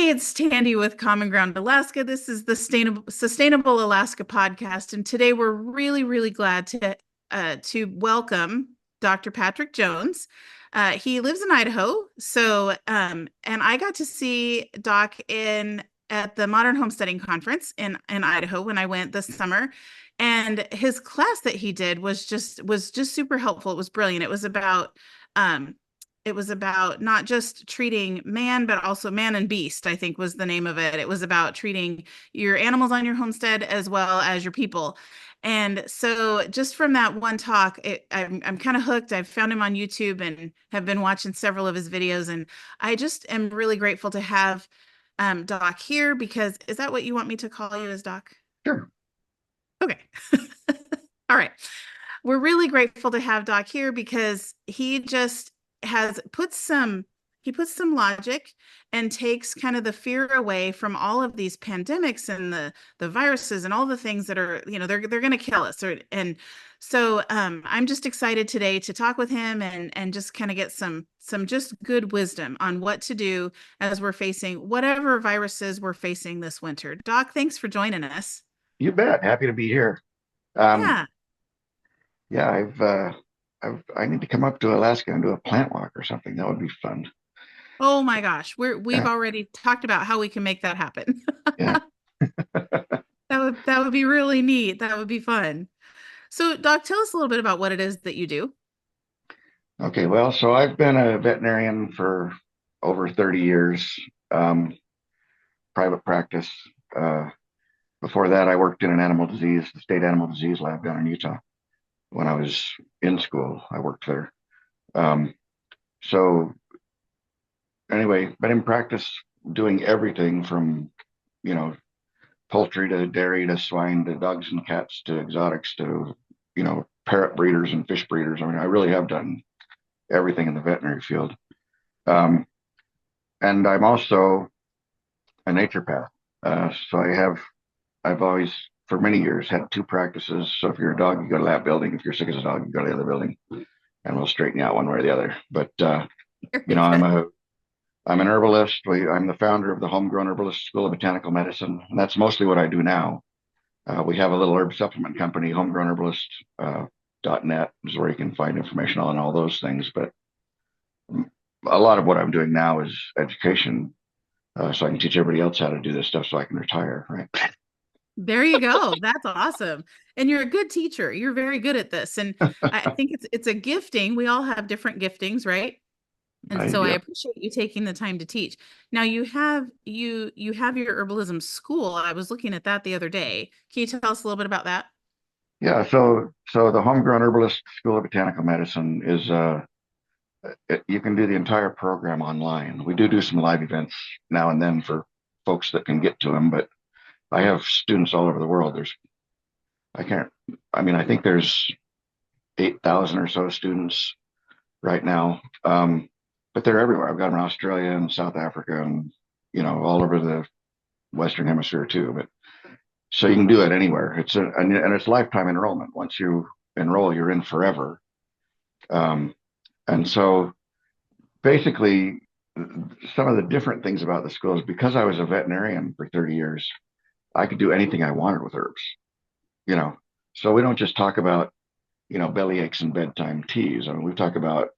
Hey, it's Tandy with Common Ground Alaska. This is the Sustainable Alaska podcast, and today we're really glad to welcome Dr. Patrick Jones. He lives in Idaho, and I got to see Doc in at the Modern Homesteading Conference in Idaho when I went this summer, and his class that he did was just super helpful. It was brilliant. Um, it was about not just treating man, but also man and beast, I think was the name of it. It was about treating your animals on your homestead as well as your people. And so just from that one talk, I'm kind of hooked. I've found him on YouTube and have been watching several of his videos. And I just am really grateful to have Doc here because is that what you want me to call you as Doc? Sure. Okay. All right. We're really grateful to have Doc here because he just has put some he puts some logic and takes kind of the fear away from all of these pandemics and the viruses and all the things that are, they're going to kill us. And so I'm just excited today to talk with him and just kind of get some just good wisdom on what to do as we're facing whatever viruses we're facing this winter. Doc, thanks for joining us. You bet. Happy to be here. Um, Yeah. yeah, I need to come up to Alaska and do a plant walk or something. That would be fun. Oh my gosh, we've Yeah, already talked about how we can make that happen. yeah. That would be really neat. That would be fun. So, Doc, tell us a little bit about what it is that you do. Okay, well, so I've been a veterinarian for over 30 years, private practice. Uh, Before that, I worked in the state animal disease lab down in Utah. When I was in school, I worked there. Um, so anyway, been in practice doing everything from, you know, poultry to dairy to swine to dogs and cats to exotics to, parrot breeders and fish breeders. I mean, I really have done everything in the veterinary field. Um, and I'm also a naturopath. I've always, for many years, had two practices. So if you're a dog, you go to that building. If you're sick as a dog, you go to the other building, and we'll straighten you out one way or the other. But you Very know, good. I'm an herbalist. I'm the founder of the Homegrown Herbalist School of Botanical Medicine, and that's mostly what I do now. We have a little herb supplement company, homegrownherbalist.net is where you can find information on all those things. But a lot of what I'm doing now is education, so I can teach everybody else how to do this stuff so I can retire, right? There you go. That's awesome. And you're a good teacher. You're very good at this. And I think it's a gifting. We all have different giftings, right? And so I Yeah, appreciate you taking the time to teach. Now you have your herbalism school. I was looking at that the other day. Can you tell us a little bit about that? yeah. So the Homegrown Herbalist School of Botanical Medicine is you can do the entire program online. We do some live events now and then for folks that can get to them, but I have students all over the world. I can't, I mean, I think there's 8,000 or so students right now. But they're everywhere. I've got them in Australia and South Africa and, all over the Western Hemisphere too. But so you can do it anywhere. And it's lifetime enrollment. Once you enroll, you're in forever. Um, and so basically, some of the different things about the school is because I was a veterinarian for 30 years, I could do anything I wanted with herbs, you know. So we don't just talk about, belly aches and bedtime teas. I mean, we talk about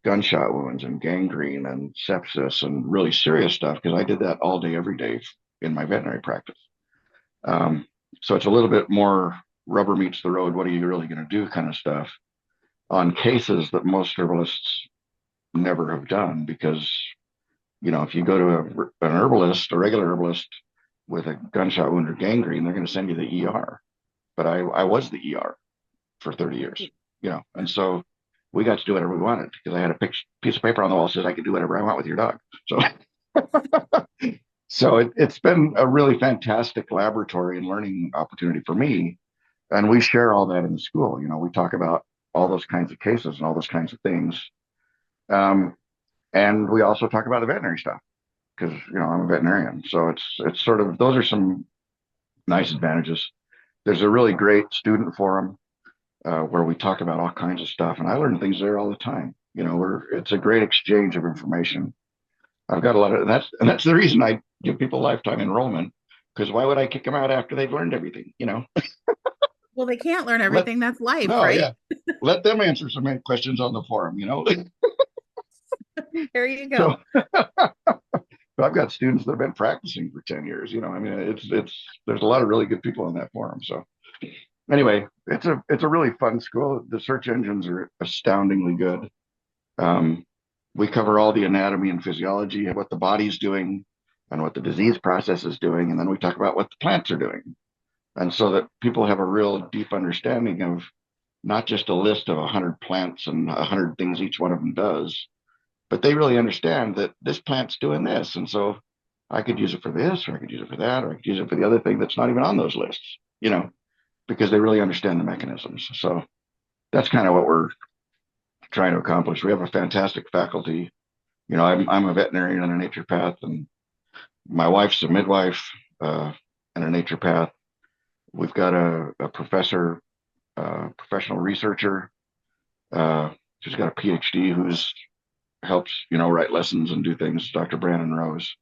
gunshot wounds and gangrene and sepsis and really serious stuff because I did that all day, every day in my veterinary practice. Um, so it's a little bit more rubber meets the road. What are you really going to do kind of stuff on cases that most herbalists never have done because, if you go to an herbalist, a regular herbalist with a gunshot wound or gangrene, they're going to send you the ER. But I was the ER for 30 years, and so we got to do whatever we wanted because I had a piece of paper on the wall that says I could do whatever I want with your dog. So, so it's been a really fantastic laboratory and learning opportunity for me. And we share all that in the school. We talk about all those kinds of cases and all those kinds of things. Um, and we also talk about the veterinary stuff because, I'm a veterinarian. So it's sort of, those are some nice advantages. There's a really great student forum where we talk about all kinds of stuff, and I learn things there all the time. It's a great exchange of information. I've got a lot of that's the reason I give people lifetime enrollment, because why would I kick them out after they've learned everything? Well, they can't learn Let everything. That's life, no, right? yeah, let them answer some questions on the forum. There you So go. I've got students that have been practicing for 10 years. I mean, it's there's a lot of really good people on that forum. So anyway, it's a really fun school. The search engines are astoundingly good. Um, we cover all the anatomy and physiology of what the body's doing and what the disease process is doing, and then we talk about what the plants are doing, and so that people have a real deep understanding of not just a list of 100 plants and 100 things each one of them does, but they really understand that this plant's doing this, and so I could use it for this, or I could use it for that, or I could use it for the other thing that's not even on those lists, because they really understand the mechanisms. So that's kind of what we're trying to accomplish. We have a fantastic faculty. I'm a veterinarian and a naturopath, and my wife's a midwife and a naturopath. We've got a professor, professional researcher. She's got a PhD who's helps, write lessons and do things. Dr. Brandon Rose.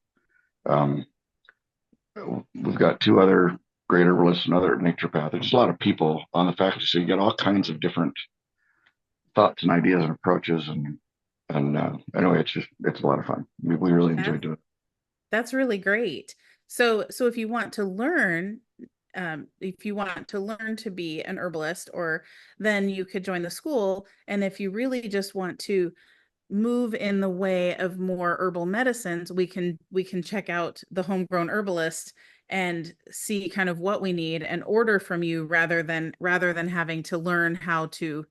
Um, we've got two other great herbalists, another naturopath. There's a lot of people on the faculty, so you get all kinds of different thoughts and ideas and approaches, and anyway, it's a lot of fun. We really enjoy That's doing it. that's really great. So if you want to learn, if you want to learn to be an herbalist, or then you could join the school. And if you really just want to move in the way of more herbal medicines, we can check out the Homegrown Herbalist and see kind of what we need and order from you, rather than having to learn how to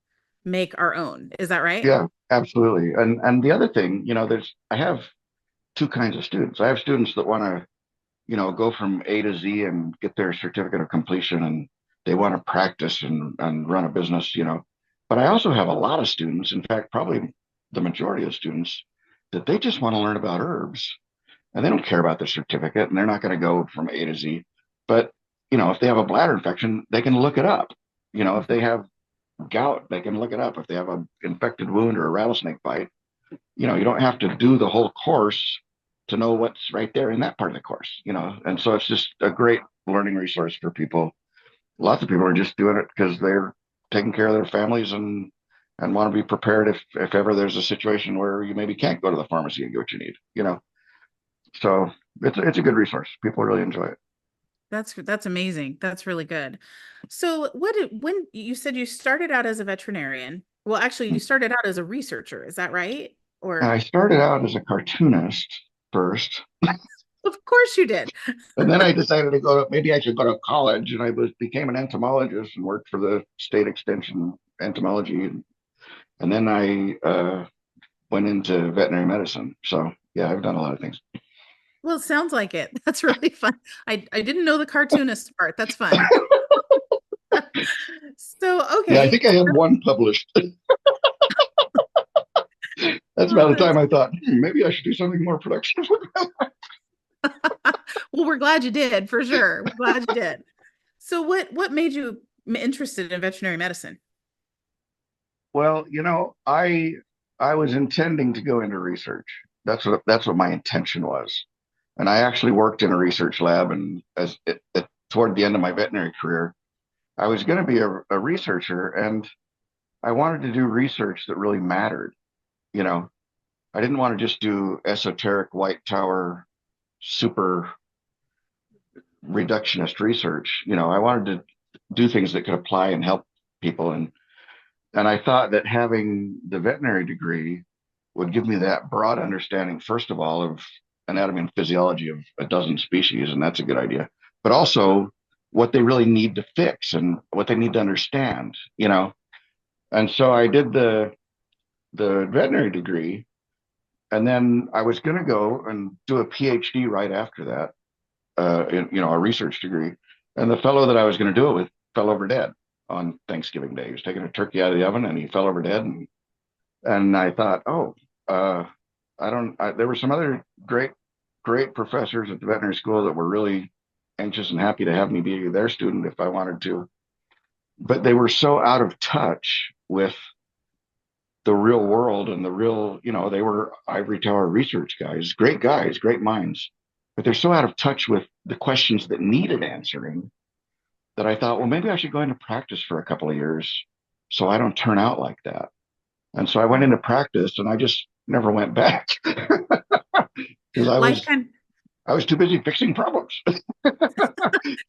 make our own. Is that right? Yeah, absolutely. And the other thing, I have two kinds of students. I have students that want to, go from A to Z and get their certificate of completion, and they want to practice and run a business. But I also have a lot of students, in fact, probably the majority of students, that they just want to learn about herbs, and they don't care about the certificate, and they're not going to go from A to Z. But, if they have a bladder infection, they can look it up. If they have gout, they can look it up. If they have an infected wound or a rattlesnake bite, you don't have to do the whole course to know what's right there in that part of the course. And so it's just a great learning resource for people. Lots of people are just doing it because they're taking care of their families and want to be prepared if ever there's a situation where you maybe can't go to the pharmacy and get what you need. So it's a good resource. People really enjoy it. That's amazing. That's really good. So when you said you started out as a veterinarian, well, actually you started out as a researcher, is that right? And Or I started out as a cartoonist first, of course you did. and then I decided to maybe I should go to college, and became an entomologist and worked for the state extension entomology, and then I went into veterinary medicine. So yeah, I've done a lot of things. Well, it sounds like it. That's really fun. I didn't know the cartoonist part. That's fun. So, Yeah, I okay. think I have one published. That's Well, about the time I thought, maybe I should do something more productive. well, we're glad you did, for sure. We're glad you did. So what made you interested in veterinary medicine? Well, I was intending to go into research. That's what my intention was. And I actually worked in a research lab, and toward the end of my veterinary career, I was going to be a researcher, and I wanted to do research that really mattered. You know, I didn't want to just do esoteric white tower super reductionist research. I wanted to do things that could apply and help people. And I thought that having the veterinary degree would give me that broad understanding, first of all, of anatomy and physiology of a dozen species, and that's a good idea. But also what they really need to fix and what they need to understand. And so I did the veterinary degree, and then I was going to go and do a PhD right after that, a research degree. And the fellow that I was going to do it with fell over dead on Thanksgiving Day. He was taking a turkey out of the oven and he fell over dead. And I thought, oh, there were some other great professors at the veterinary school that were really anxious and happy to have me be their student if I wanted to. But they were so out of touch with the real world and the real, they were ivory tower research guys, great minds, but they're so out of touch with the questions that needed answering that I thought, well, maybe I should go into practice for a couple of years so I don't turn out like that. And so I went into practice and I just never went back because Life kind I was too busy fixing problems.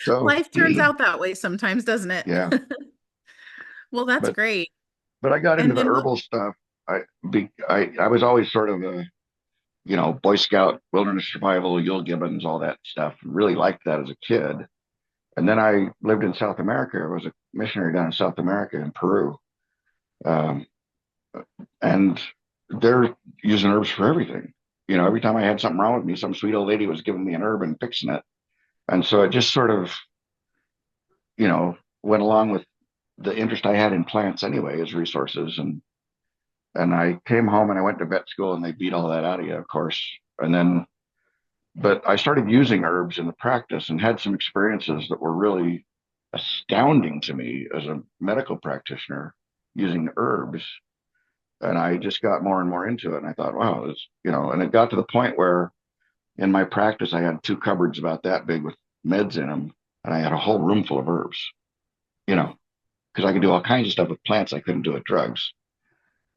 So life turns out that way sometimes, doesn't it? yeah, Well, that's but great. I got into And the then what? herbal stuff. I was always sort of a Boy Scout, wilderness survival, Yule Gibbons, all that stuff. Really liked that as a kid. And then I lived in South America. I was a missionary down in South America in Peru. Um, and they're using herbs for everything. Every time I had something wrong with me, some sweet old lady was giving me an herb and fixing it. And so it just sort of, went along with the interest I had in plants anyway as resources. And I came home and I went to vet school and they beat all that out of you, of course. And then, but I started using herbs in the practice and had some experiences that were really astounding to me as a medical practitioner using herbs. And I just got more and more into it. And I thought, wow, and it got to the point where in my practice, I had two cupboards about that big with meds in them. And I had a whole room full of herbs, you know, because I could do all kinds of stuff with plants I couldn't do with drugs.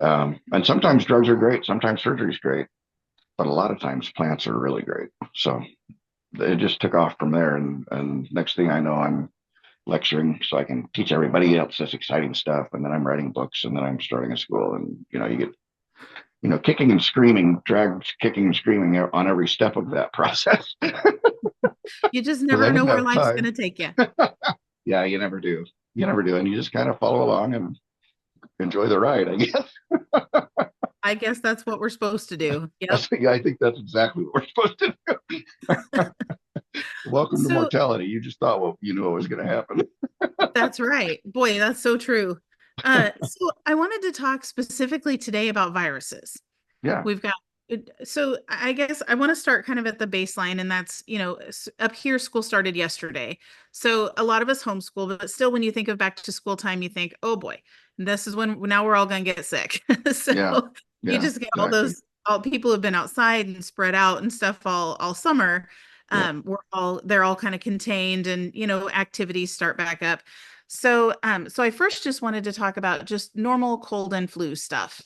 And sometimes drugs are great, sometimes surgery is great, but a lot of times plants are really great. So it just took off from there. And next thing I know, I'm lecturing so I can teach everybody else this exciting stuff. And then I'm writing books and then I'm starting a school. And, you get, kicking and screaming, dragged kicking and screaming on every step of that process You just because I never know didn't where have life's time. going to take you. Yeah, you never do. You never do. And you just kind of follow along and enjoy the ride, I guess. I guess that's what we're supposed to do. Yep. Yeah, I think that's exactly what we're supposed to do. Welcome to So mortality. You just thought, well, you knew what was going to happen. that's right. Boy, that's so true. So I wanted to talk specifically today about viruses. Yeah, We've got so I guess I want to start kind of at the baseline, and that's, up here, school started yesterday. So a lot of us homeschool, but still, when you think of back to school time, you think, oh boy, this is when now we're all going to get sick. So yeah, you yeah, just get exactly. all people have been outside and spread out and stuff all summer. Yeah, They're all kind of contained, and activities start back up. So I first just wanted to talk about just normal cold and flu stuff.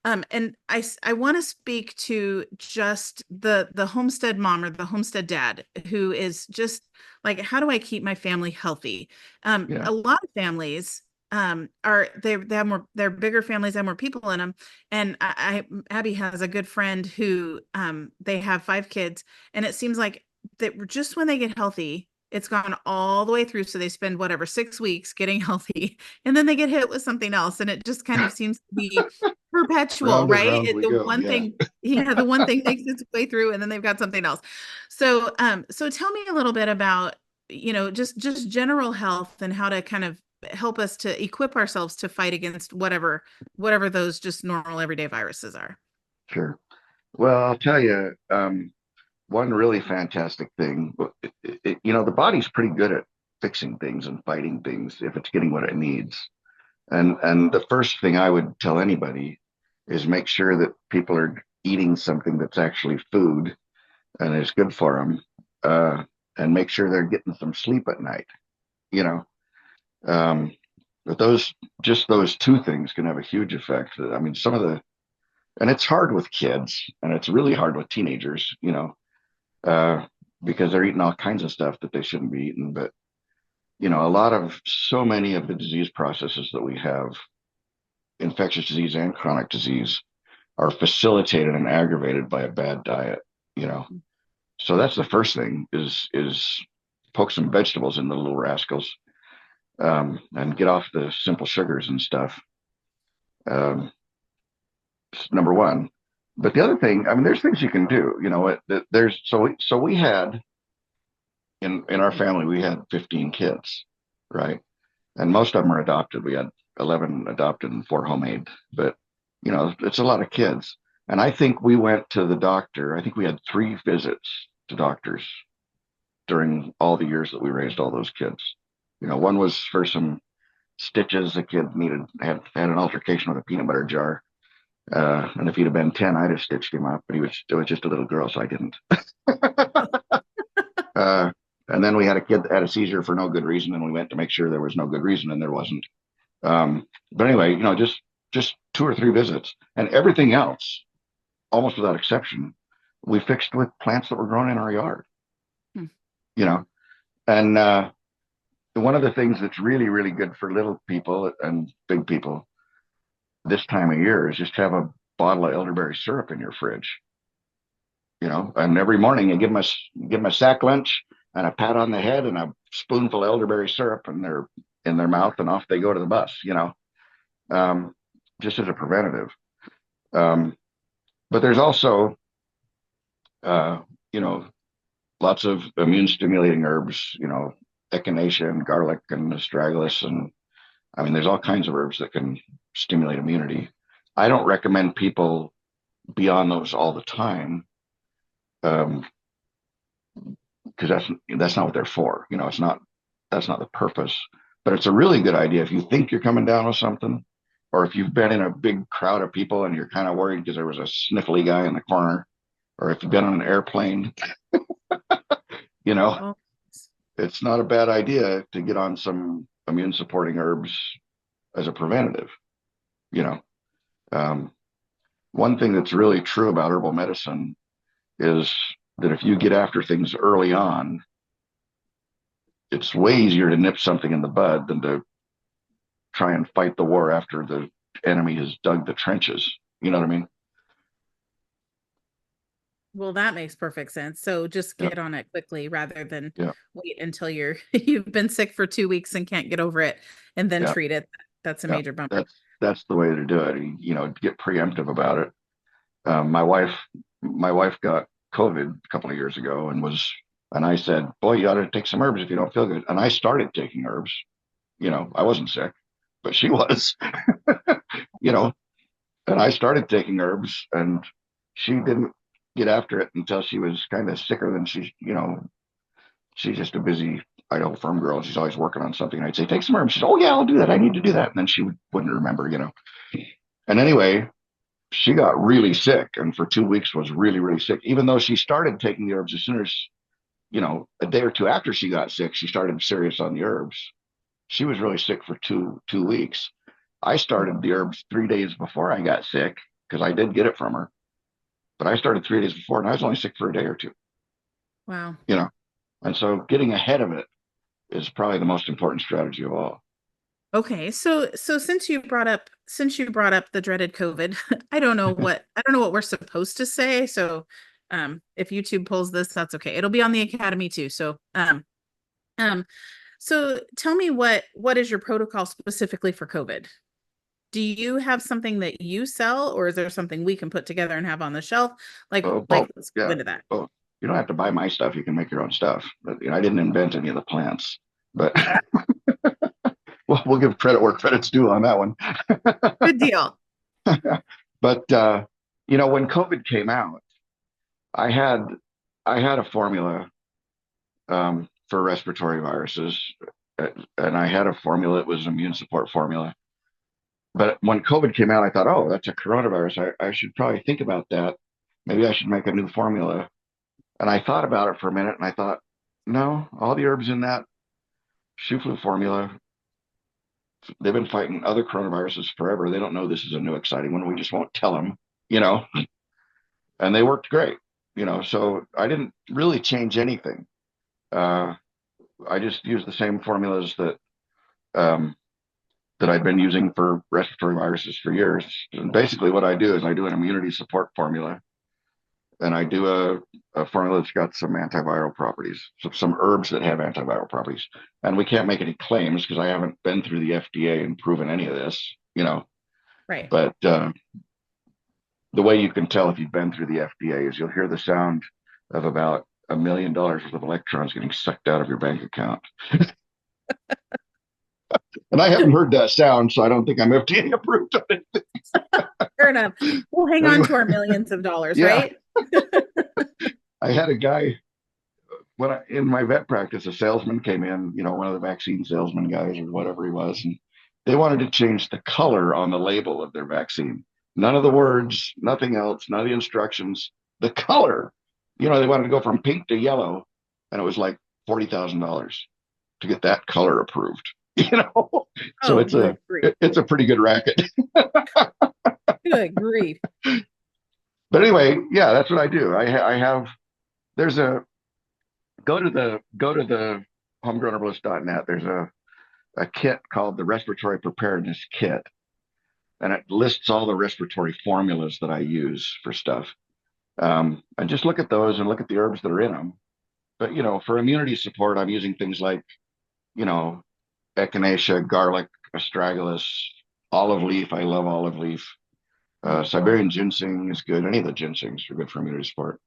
And I want to speak to just the homestead mom or the homestead dad who is just like, how do I keep my family healthy? yeah, A lot of families they have more, they're bigger families, have more people in them. And Abby has a good friend who they have 5 kids, and it seems like that just when they get healthy, it's gone all the way through. So they spend whatever 6 weeks getting healthy, and then they get hit with something else, and it just kind of seems to be perpetual, round and right? round we The go. one Yeah, thing, yeah, the one thing makes its way through, and then they've got something else. So tell me a little bit about, just general health and how to kind of help us to equip ourselves to fight against whatever those just normal everyday viruses are. sure. Well, I'll tell you, one really fantastic thing. The body's pretty good at fixing things and fighting things if it's getting what it needs. And the first thing I would tell anybody is make sure that people are eating something that's actually food and is good for them, and make sure they're getting some sleep at night. You know, um, but those two things can have a huge effect. I mean, and it's hard with kids, and it's really hard with teenagers. Uh, because they're eating all kinds of stuff that they shouldn't be eating. But so many of the disease processes that we have, infectious disease and chronic disease, are facilitated and aggravated by a bad diet. You know, so that's the first thing is poke some vegetables in the little rascals, and get off the simple sugars and stuff. Um, Number one. But the other thing, I mean, there's things you can do. There's so we had in our family we had 15 kids, right? And most of them are adopted. We had 11 adopted and 4 homemade, but it's a lot of kids. And I think we went to the doctor. I think we had 3 visits to doctors during all the years that we raised all those kids. One was for some stitches. A kid had an altercation with a peanut butter jar. And if he'd have been 10, I'd have stitched him up, but it was just a little girl, so I didn't. Uh, and then we had a kid that had a seizure for no good reason, and we went to make sure there was no good reason, and there wasn't. But anyway, just 2 or 3 visits, and everything else, almost without exception, we fixed with plants that were grown in our yard. Hmm. You know, and one of the things that's really, really good for little people and big people this time of year is just have a bottle of elderberry syrup in your fridge. And every morning you give them a sack lunch and a pat on the head and a spoonful of elderberry syrup in their mouth, and off they go to the bus. um, just as a preventative. Um, but there's also, uh, you know, lots of immune stimulating herbs, echinacea and garlic and astragalus. And I mean, there's all kinds of herbs that can stimulate immunity. I don't recommend people be on those all the time, because that's not what they're for. That's not the purpose. But it's a really good idea if you think you're coming down with something, or if you've been in a big crowd of people and you're kind of worried because there was a sniffly guy in the corner, or if you've been on an airplane, you know, Oh, it's not a bad idea to get on some immune supporting herbs as a preventative. You know, um, one thing that's really true about herbal medicine is that if you get after things early on, it's way easier to nip something in the bud than to try and fight the war after the enemy has dug the trenches. You know what I mean? well, that makes perfect sense. So just Yeah, get on it quickly rather than yeah, wait until you've been sick for 2 weeks and can't get over it and then yeah, treat it. That's a yeah. major bummer. That's the way to do it. Get preemptive about it. My wife got COVID a couple of years ago, and I said, "Boy, you ought to take some herbs if you don't feel good." And I started taking herbs. I wasn't sick, but she was. you know, and I started taking herbs, and she didn't get after it until she was kind of sicker than she's just a busy, firm girl. She's always working on something. And I'd say, take some herbs. She's, oh yeah, I'll do that. I need to do that. And then she wouldn't remember. And anyway, she got really sick, and for 2 weeks was really, really sick, even though she started taking the herbs as soon as, a day or two after she got sick, she started serious on the herbs. She was really sick for two weeks. I started the herbs 3 days before I got sick, because I did get it from her. But I started 3 days before, and I was only sick for a day or two. Wow. You know, and so getting ahead of it is probably the most important strategy of all. Okay, so since you brought up the dreaded COVID, I don't know what we're supposed to say. So if YouTube pulls this, that's okay. It'll be on the Academy too. Um so tell me what is your protocol specifically for COVID? Do you have something that you sell, or is there something we can put together and have on the shelf? Like Oh, like oh, let's go yeah. into that. Oh, you don't have to buy my stuff. You can make your own stuff. But I didn't invent any of the plants. But well, we'll give credit where credit's due on that one. Good deal. But when COVID came out, I had I had a formula, for respiratory viruses, and I had a formula that was an immune support formula. But when COVID came out, I thought, oh, that's a coronavirus. I should probably think about that. Maybe I should make a new formula. And I thought about it for a minute, and I thought, no, all the herbs in that Shu flu formula, they've been fighting other coronaviruses forever. They don't know this is a new exciting one. We just won't tell them, you know, and they worked great, so I didn't really change anything. Uh, I just used the same formulas um, that I've been using for respiratory viruses for years. And basically, what I do is I do an immunity support formula, and I do a formula that's got some antiviral properties, so some herbs that have antiviral properties. And we can't make any claims because I haven't been through the FDA and proven any of this. Right. But the way you can tell if you've been through the FDA is you'll hear the sound of about $1 million worth of electrons getting sucked out of your bank account. And I haven't heard that sound, so I don't think I'm FDA approved of it. Fair enough. We'll hang on Anyway, to our millions of dollars, yeah, right? I had a guy in my vet practice, a salesman came in, one of the vaccine salesman guys or whatever he was, and they wanted to change the color on the label of their vaccine. None of the words, nothing else, none of the instructions, the color. They wanted to go from pink to yellow. and it was like $40,000 to get that color approved. You know, so Oh, good grief. it's a pretty good racket. Good grief. But anyway, yeah, that's what I do. I have there's a go to the homegrownherbalist.net. There's a kit called the Respiratory Preparedness Kit, and it lists all the respiratory formulas that I use for stuff. And just look at those and look at the herbs that are in them. But for immunity support, I'm using things like you know echinacea, garlic, astragalus, olive leaf. I love olive leaf. Siberian ginseng is good. Any of the ginsengs are good for immunity support.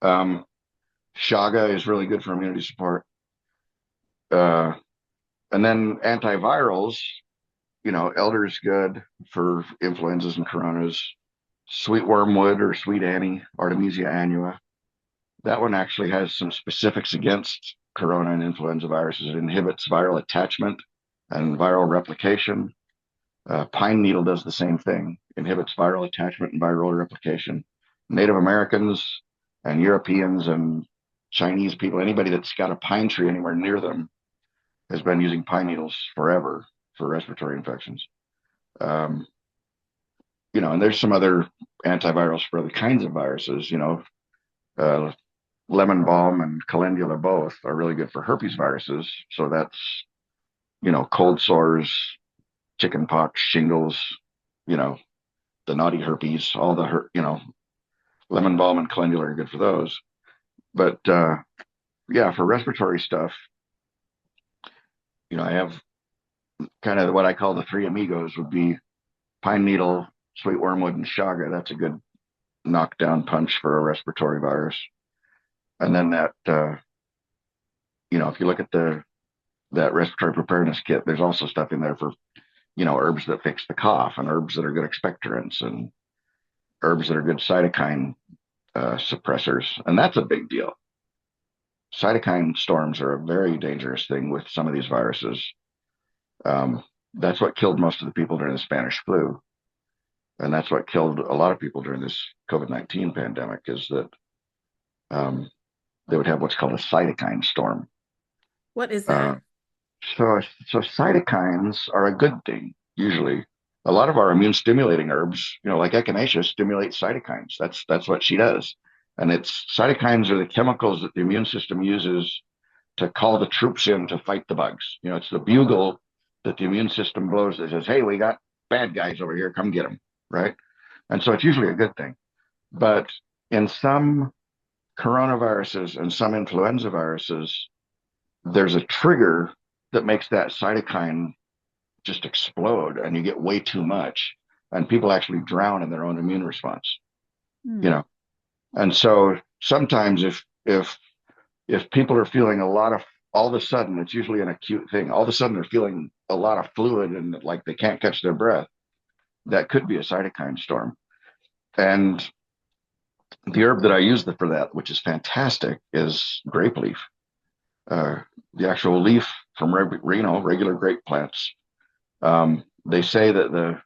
Um, Shaga is really good for immunity support. Uh, and then antivirals, elder is good for influenzas and coronas. Sweet wormwood or sweet annie, Artemisia annua. That one actually has some specifics against corona and influenza viruses. It inhibits viral attachment and viral replication. Pine needle does the same thing, inhibits viral attachment and viral replication. Native Americans and Europeans and Chinese people, anybody that's got a pine tree anywhere near them, has been using pine needles forever for respiratory infections. Um, and there's some other antivirals for other kinds of viruses. Uh, lemon balm and calendula both are really good for herpes viruses. So that's, cold sores, chicken pox, shingles, you know, the naughty herpes, all lemon balm and calendula are good for those. But yeah, for respiratory stuff, I have kind of what I call the three amigos would be pine needle, sweet wormwood, and chaga. That's a good knockdown punch for a respiratory virus. And then if you look at that respiratory preparedness kit, there's also stuff in there for, herbs that fix the cough and herbs that are good expectorants and herbs that are good cytokine suppressors. And that's a big deal. Cytokine storms are a very dangerous thing with some of these viruses. That's what killed most of the people during the Spanish flu. And that's what killed a lot of people during this COVID-19 pandemic is that they would have what's called a cytokine storm. What is Uh, that? so cytokines are a good thing, usually. A lot of our immune stimulating herbs, like echinacea, stimulate cytokines. That's what she does. And cytokines are the chemicals that the immune system uses to call the troops in to fight the bugs. It's the bugle that the immune system blows that says, hey, we got bad guys over here, come get them, right? And so it's usually a good thing. But in some coronaviruses and some influenza viruses, there's a trigger that makes that cytokine just explode and you get way too much. And people actually drown in their own immune response, you Hmm. know. And so sometimes if people are feeling a lot of all of a sudden, it's usually an acute thing. All of a sudden they're feeling a lot of fluid and like they can't catch their breath. That could be a cytokine storm. And the herb that I use for that, which is fantastic, is grape leaf. Uh, the actual leaf from regular grape plants. They say that the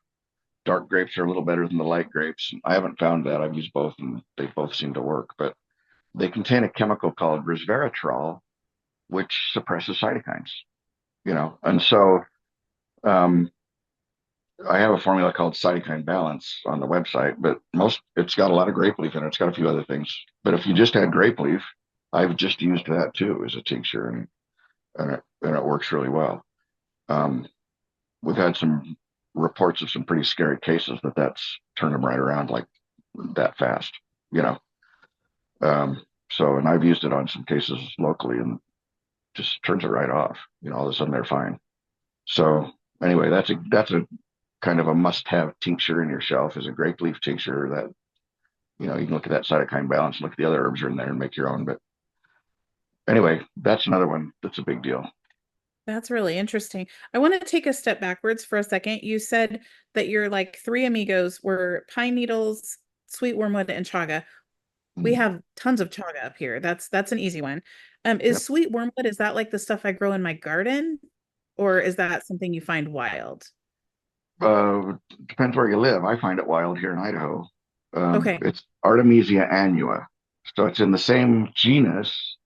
dark grapes are a little better than the light grapes. I haven't found that. I've used both, and they both seem to work. But they contain a chemical called resveratrol, which suppresses cytokines. And so um, I have a formula called Cytokine Balance on the website, but it's got a lot of grape leaf in it. It's got a few other things. But if you just had grape leaf, I've just used that too as a tincture, and it works really well. Um, we've had some reports of some pretty scary cases that's turned them right around like that fast, you know. And I've used it on some cases locally and just turns it right off. All of a sudden they're fine. So anyway, that's a kind of a must-have tincture in your shelf is a grape leaf tincture that, you can look at that cytokine balance, look at the other herbs are in there and make your own. But anyway, that's another one that's a big deal. That's really interesting. I want to take a step backwards for a second. You said that your like three amigos were pine needles, sweet wormwood, and chaga. We Mm, have tons of chaga up here. That's an easy one. yep. Is sweet wormwood, is that like the stuff I grow in my garden, or is that something you find wild? Depends where you live. I find it wild here in Idaho. Okay. It's Artemisia annua. So it's in the same genus,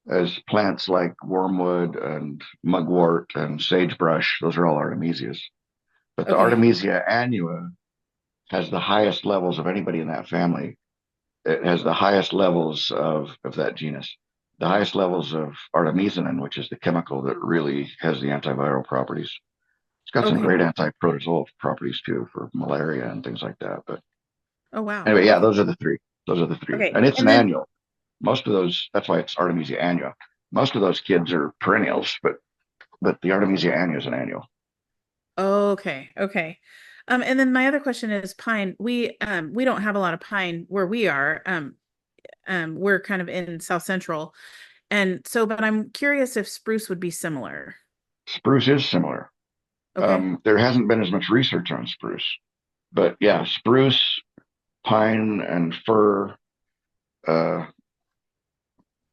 as plants like wormwood and mugwort and sagebrush. Those are all artemisias. But the Okay. Artemisia annua has the highest levels of anybody in that family. It has the highest levels of that genus, the highest levels of artemisinin, which is the chemical that really has the antiviral properties. It's got some Okay. great anti-protozoal properties too for malaria and things like that. But Oh, wow. anyway, yeah, Okay. those are the three. Those are the three. Okay. And it's an And then, annual. Most of those, that's why it's Artemisia annua. Most of those kids are perennials, but the Artemisia annua is an annual. okay. Okay. And then my other question is pine. We don't have a lot of pine where we are. We're kind of in South Central. And so, but I'm curious if spruce would be similar. Spruce is similar. Okay. There hasn't been as much research on spruce, but yeah, spruce, pine, and fir. Uh,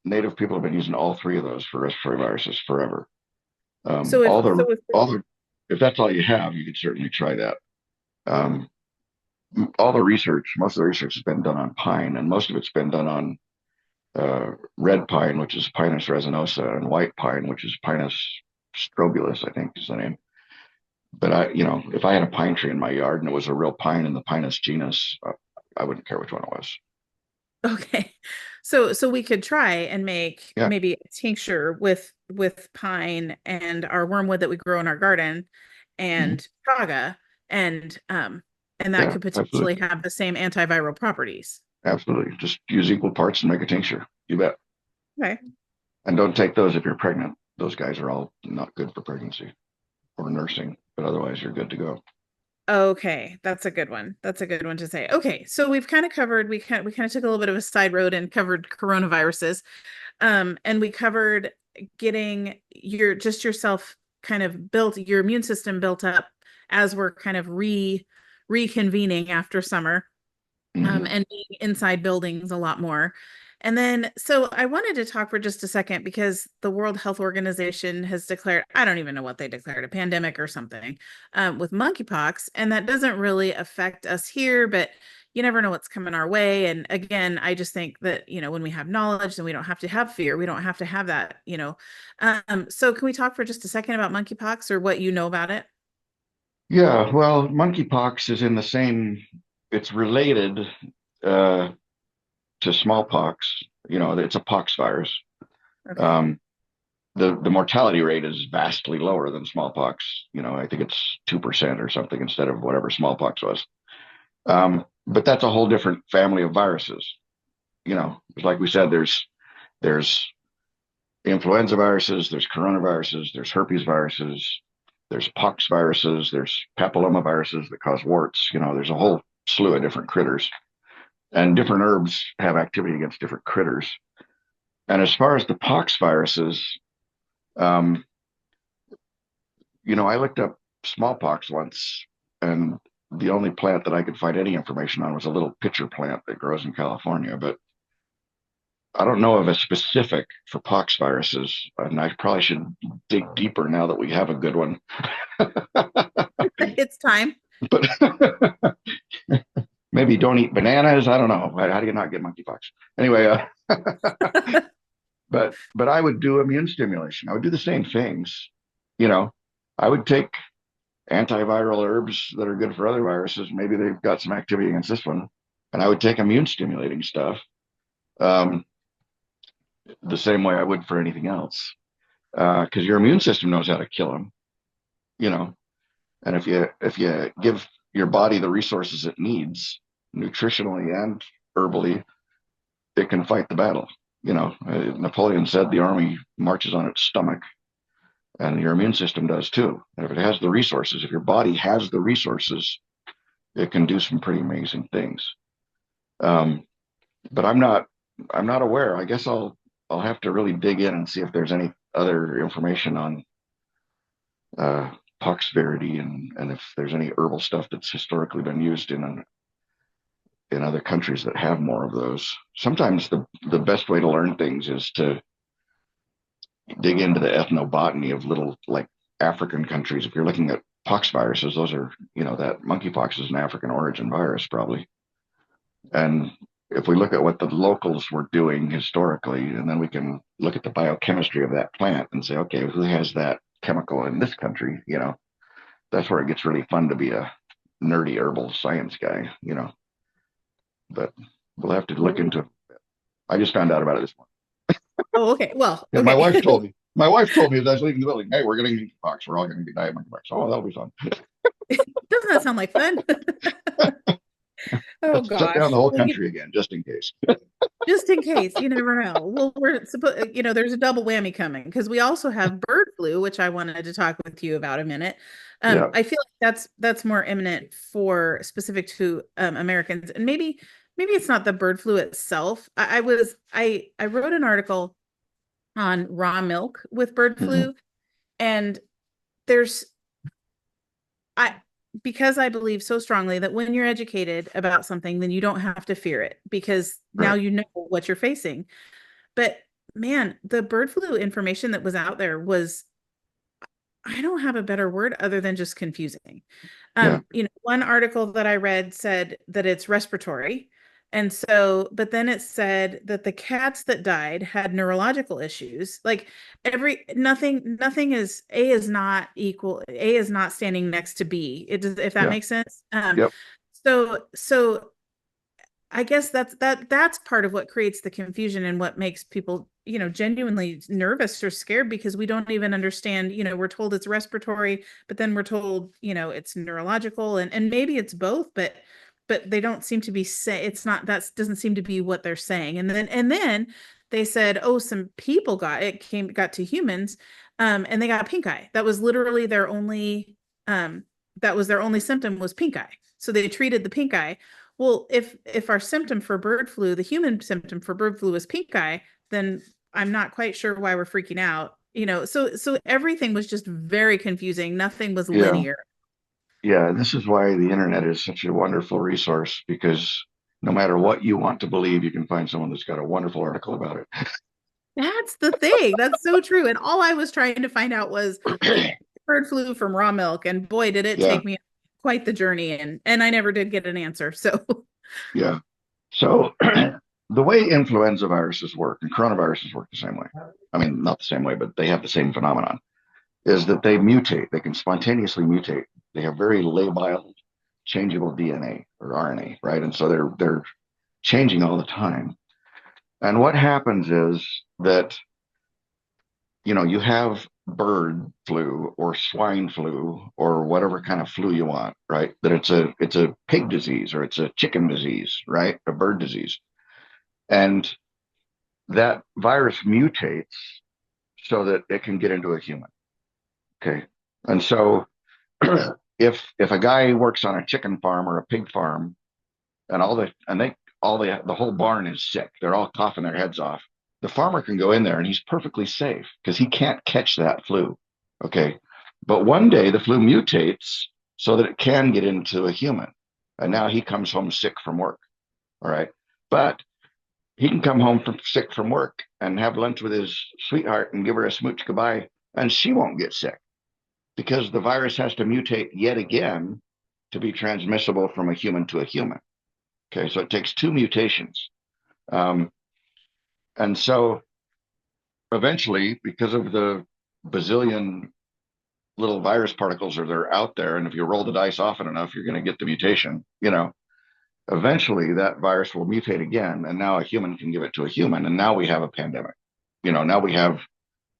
Native people have been using all three of those for respiratory viruses forever. So if so if All the if that's all you have, you could certainly try that. Um, all the research, most of the research has been done on pine, and most of it's been done on red pine, which is Pinus resinosa, and white pine, which is Pinus strobulus, I think is the name. But if I had a pine tree in my yard and it was a real pine in the Pinus genus, I wouldn't care which one it was. okay. So we could try and make Yeah, maybe a tincture with pine and our wormwood that we grow in our garden mhm. and chaga and that Yeah, could potentially absolutely, have the same antiviral properties. absolutely. Just use equal parts and make a tincture. You bet. Okay. And don't take those if you're pregnant. Those guys are all not good for pregnancy or nursing, but otherwise you're good to go. Okay, that's a good one. That's a good one to say. Okay, so we've kind of covered we kind of took a little bit of a side road and covered coronaviruses. And we covered getting yourself kind of built, your immune system built up as we're kind of reconvening after summer, Hmm. and being inside buildings a lot more. And then, so I wanted to talk for just a second because the World Health Organization has declared, I don't even know what they declared, a pandemic or something, with monkeypox. And that doesn't really affect us here, but you never know what's coming our way. And again, I just think that, when we have knowledge, then we don't have to have fear. We don't have to have that. So can we talk for just a second about monkeypox or what you know about it? Yeah, well, monkeypox is in the same, it's related uh, to smallpox. It's a pox virus. Okay. Um, the mortality rate is vastly lower than smallpox. I think it's 2% or something instead of whatever smallpox was. But that's a whole different family of viruses. Like we said, there's influenza viruses, there's coronaviruses, there's herpes viruses, there's pox viruses, there's papilloma viruses that cause warts. There's a whole slew of different critters, and different herbs have activity against different critters. And as far as the pox viruses, um, I looked up smallpox once, and the only plant that I could find any information on was a little pitcher plant that grows in California. But I don't know of a specific for pox viruses, and I probably should dig deeper now that we have a good one. It's time. But maybe don't eat bananas. I don't know. How do you not get monkeypox? Anyway, but I would do immune stimulation. I would do the same things. You know, I would take antiviral herbs that are good for other viruses. Maybe they've got some activity against this one, and I would take immune stimulating stuff um, the same way I would for anything else, because your immune system knows how to kill them. You know, and if you give your body the resources it needs, nutritionally and herbally, it can fight the battle. Napoleon said the army marches on its stomach, and your immune system does too. And if it has the resources, if your body has the resources, it can do some pretty amazing things. Um, but I'm not aware. I guess I'll have to really dig in and see if there's any other information on uh, pox severity and if there's any herbal stuff that's historically been used in other countries that have more of those. Sometimes the best way to learn things is to dig into the ethnobotany of little like African countries. If you're looking at pox viruses, those are, that monkeypox is an African origin virus probably. And if we look at what the locals were doing historically, and then we can look at the biochemistry of that plant and say, okay, who has that chemical in this country? That's where it gets really fun to be a nerdy herbal science guy, but we'll have to look Well, into it. I just found out about it this morning. oh, okay. Well, Yeah, my wife okay. told me. My wife told me as I was leaving the building, hey, we're getting monkeypox. We're all going to get diet monkeypox. Oh, that'll be fun. Doesn't that sound like fun? Oh Let's shut down gosh. the whole Well, country again, just in case. just in case, you never know. Well, we're supposed, there's a double whammy coming because we also have bird flu, which I wanted to talk with you about a minute. Yeah. I feel like that's more imminent for specific to Americans, and maybe it's not the bird flu itself. I wrote an article on raw milk with bird Mm-hmm. flu, and there's I because I believe so strongly that when you're educated about something, then you don't have to fear it because now Right. you know what you're facing. But man, the bird flu information that was out there was, I don't have a better word other than just confusing. Yeah. One article that I read said that it's respiratory. And so, but then it said that the cats that died had neurological issues. Like nothing is not equal. A is not standing next to B. It does, if that Yeah. makes sense. Yep. So I guess that's part of what creates the confusion and what makes people, genuinely nervous or scared because we don't even understand, we're told it's respiratory, but then we're told, it's neurological and maybe it's both, but they don't seem to be say it's not that doesn't seem to be what they're saying. And then they said, oh, some people got to humans, and they got pink eye. That was literally their only that was their only symptom was pink eye. So they treated the pink eye. Well, if our symptom for bird flu, the human symptom for bird flu is pink eye, then I'm not quite sure why we're freaking out. So everything was just very confusing. Nothing was Yeah. linear. Yeah. This is why the internet is such a wonderful resource because no matter what you want to believe, you can find someone that's got a wonderful article about That's the thing. That's so true. And all I was trying to find out was bird flu from raw milk, and boy, did it Yeah. take me quite the journey, and I never did get an answer. So Yeah. So the way influenza viruses work and coronaviruses work the same way. I mean, not the same way, but they have the same phenomenon. Is that they mutate. They can spontaneously mutate. They have very labile, changeable DNA or RNA, right? And so they're changing all the time. And what happens is that you have bird flu or swine flu or whatever kind of flu you want, right? That it's a pig disease or it's a chicken disease, right? A bird disease. And that virus mutates so that it can get into a human. Okay. And so if a guy works on a chicken farm or a pig farm and the whole barn is sick, they're all coughing their heads off. The farmer can go in there and he's perfectly safe because he can't catch that flu. Okay. But one day the flu mutates so that it can get into a human. And now he comes home sick from work. All right. But he can come home sick from work and have lunch with his sweetheart and give her a smooch goodbye, and she won't get sick because the virus has to mutate yet again to be transmissible from a human to a human. Okay, so it takes two mutations. Um, and so eventually, because of the bazillion little virus particles that are out there, and if you roll the dice often enough, you're going to get the mutation, eventually that virus will mutate again. And now a human can give it to a human. And now we have a pandemic. Now we have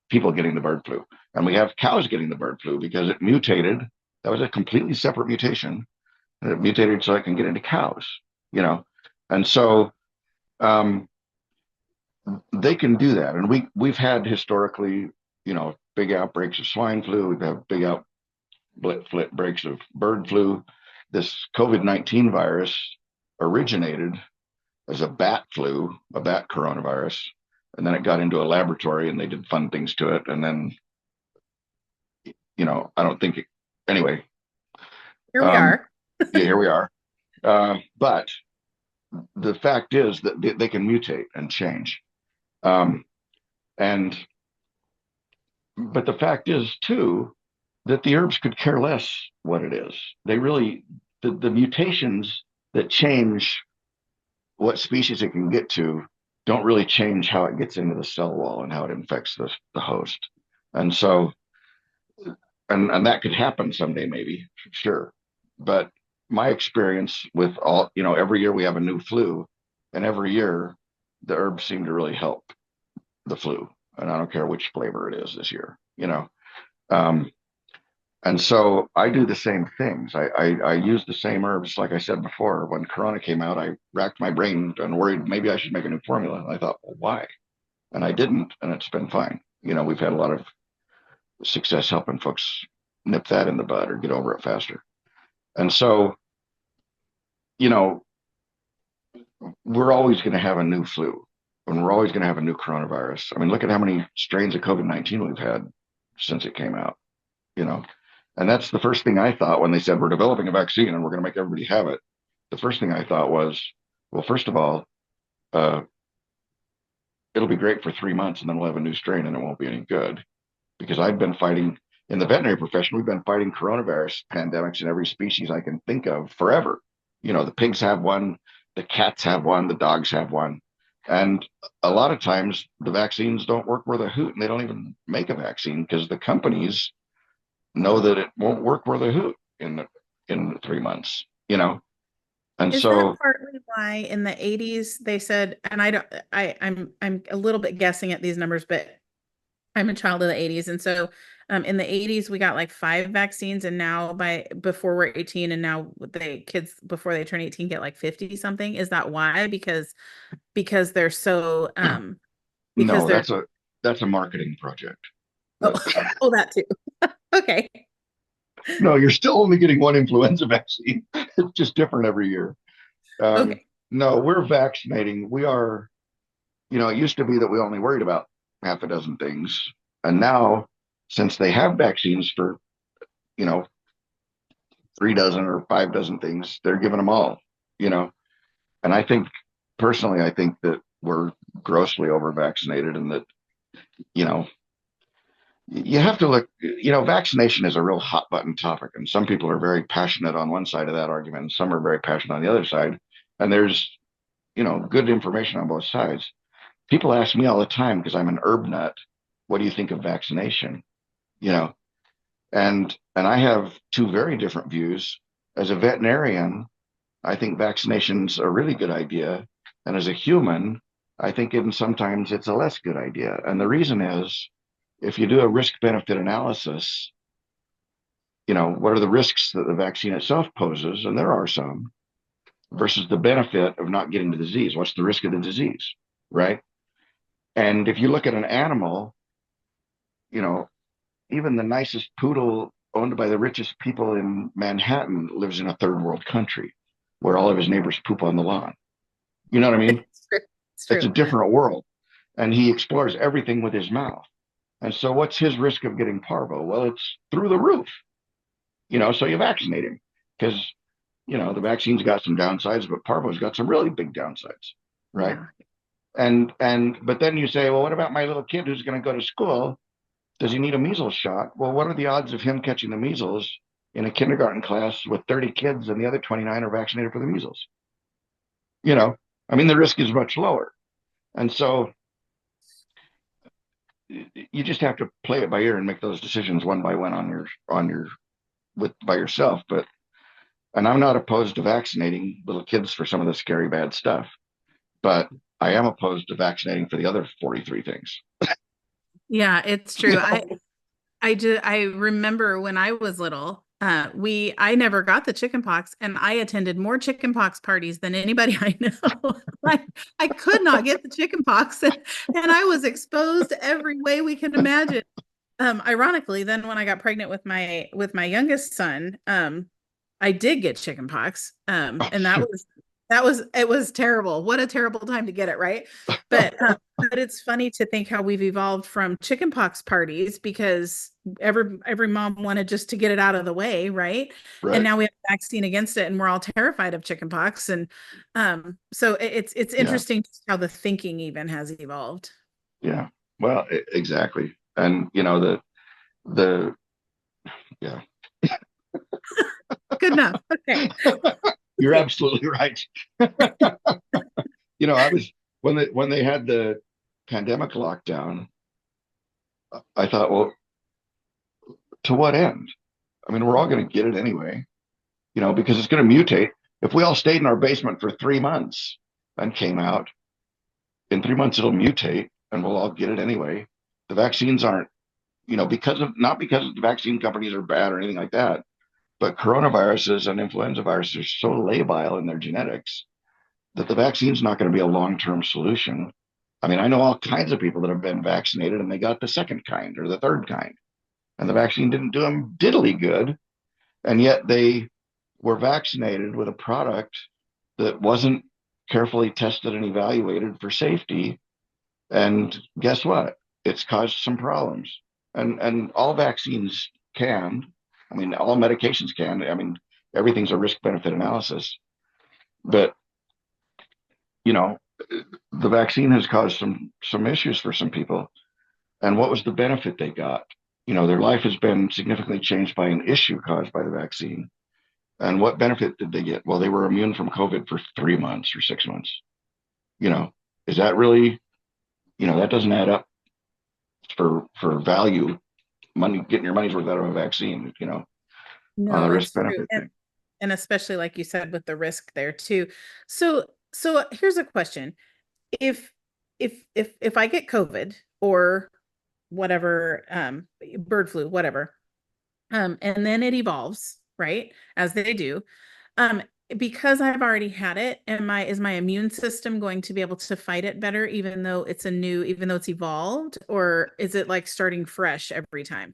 people getting the bird flu and we have cows getting the bird flu because it mutated. That was a completely separate mutation. And it mutated so it can get into cows, you know. And so they can do that. And we've had historically, big outbreaks of swine flu. We've had big outbreaks of bird flu. This COVID-19 virus originated as a bat flu, a bat coronavirus, and then it got into a laboratory and they did fun things to it. And then, I don't think anyway. here we Um, are. yeah, here we are. But the fact is that they can mutate and change. Um, and but the fact is too that the herbs could care less what it is. They really the mutations that change what species it can get to don't really change how it gets into the cell wall and how it infects the host. And so, and that could happen someday, maybe, sure. But my experience with all, every year we have a new flu, and every year the herbs seem to really help the flu. And I don't care which flavor it is this year, Um, and so I do the same things. I use the same herbs, like I said before. When Corona came out, I racked my brain and worried maybe I should make a new formula. And I thought, well, why? And I didn't, and it's been fine. We've had a lot of success helping folks nip that in the bud or get over it faster. And so, you know, we're always going to have a new flu, and we're always going to have a new coronavirus. I mean, look at how many strains of COVID-19 we've had since it came out, you know. And that's the first thing I thought when they said we're developing a vaccine and we're going to make everybody have it. The first thing I thought was, well, first of all, uh, it'll be great for 3 months and then we'll have a new strain and it won't be any good. Because I've been fighting in the veterinary profession, we've been fighting coronavirus pandemics in every species I can think of forever. The pigs have one, the cats have one, the dogs have one. And a lot of times the vaccines don't work worth a hoot, and they don't even make a vaccine because the companies know that it won't work worth a hoot in 3 months, And Is that so partly why in the 80s they said, and I don't, I'm a little bit guessing at these numbers, but I'm a child of the 80s. And so in the 80s, we got like 5 vaccines. And now before we're 18, and now the kids before they turn 18 get like 50 something. Is that why? Because they're so because no, they're that's a marketing project. oh, That, oh, that too. Okay. no, you're still only getting one influenza vaccine. It's just different every year. Okay. No, we're vaccinating. We are, it used to be that we only worried about half a dozen things. And now, since they have vaccines for, you know, 3 dozen or 5 dozen things, they're giving them all, you know. And personally, I think that we're grossly over vaccinated, and that, you know, you have to look, vaccination is a real hot button topic. And some people are very passionate on one side of that argument, and some are very passionate on the other side. And there's, good information on both sides. People ask me all the time, because I'm an herb nut, what do you think of vaccination? You know, and I have two very different views. As a veterinarian, I think vaccination's a really good idea. And as a human, I think even sometimes it's a less good idea. And the reason is, if you do a risk benefit analysis, what are the risks that the vaccine itself poses? And there are some, versus the benefit of not getting the disease. What's the risk of the disease? Right. And if you look at an animal, you know, even the nicest poodle owned by the richest people in Manhattan lives in a third world country where all of his neighbors poop on the lawn. You know what I mean? It's true. It's It's a true. different world. And he explores everything with his mouth. And so what's his risk of getting parvo? Well, it's through the roof, so you vaccinate him because, the vaccine's got some downsides, but parvo's got some really big downsides. Right. Yeah. But then you say, well, what about my little kid who's going to go to school? Does he need a measles shot? Well, what are the odds of him catching the measles in a kindergarten class with 30 kids and the other 29 are vaccinated for the measles? I mean, the risk is much lower. And so you just have to play it by ear and make those decisions one by one by yourself. And I'm not opposed to vaccinating little kids for some of the scary bad stuff, but I am opposed to vaccinating for the other 43 things. Yeah, it's true. I remember when I was little, I never got the chicken pox, and I attended more chicken pox parties than anybody I know. I could not get the chicken pox, and I was exposed every way we can imagine. Ironically, then when I got pregnant with my youngest son, I did get chicken pox. And it was terrible. What a terrible time to get it, right? But it's funny to think how we've evolved from chickenpox parties, because every mom wanted just to get it out of the way, right? And Right. now we have a vaccine against it, and we're all terrified of chickenpox. And so it's Yeah. interesting how the thinking even has evolved. Yeah. Well, exactly. And the yeah, Good enough. Okay. you're Okay. absolutely right. I was when they had the pandemic lockdown, I thought, well, to what end? I mean, we're all going to get it anyway, because it's going to mutate. If we all stayed in our basement for 3 months and came out, in 3 months it'll mutate and we'll all get it anyway. The vaccines aren't, because of not because the vaccine companies are bad or anything like that, but coronaviruses and influenza viruses are so labile in their genetics that the vaccine's not going to be a long-term solution. I mean, I know all kinds of people that have been vaccinated and they got the second kind or the third kind, and the vaccine didn't do them diddly good, and yet they were vaccinated with a product that wasn't carefully tested and evaluated for safety. And guess what? It's caused some problems. And all vaccines can. I mean, all medications can. I mean, everything's a risk benefit analysis. But you know, the vaccine has caused some issues for some people. And what was the benefit they got? Their life has been significantly changed by an issue caused by the vaccine. And what benefit did they get? Well, they were immune from COVID for 3 months or 6 months. You know, is that really, that doesn't add up for value, money, getting your money's worth out of a vaccine, on No, a risk it's true. benefit thing. And especially like you said with the risk there too. So here's a question. If if I get COVID or whatever, bird flu, whatever, and then it evolves, right? As they do. Um, because I've already had it, is my immune system going to be able to fight it better, even though it's evolved, or is it like starting fresh every time?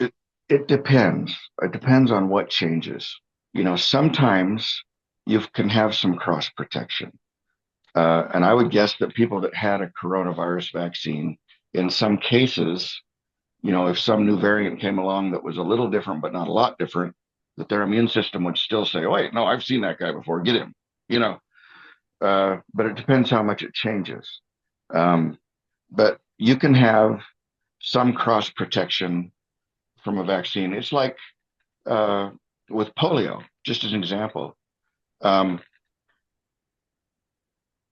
It depends. It depends on what changes. Sometimes you can have some cross protection. And I would guess that people that had a coronavirus vaccine, in some cases, if some new variant came along that was a little different, but not a lot different, that their immune system would still say, oh, wait, no, I've seen that guy before, get him, but it depends how much it changes. But you can have some cross protection from a vaccine. It's like with polio, just as an example. Um,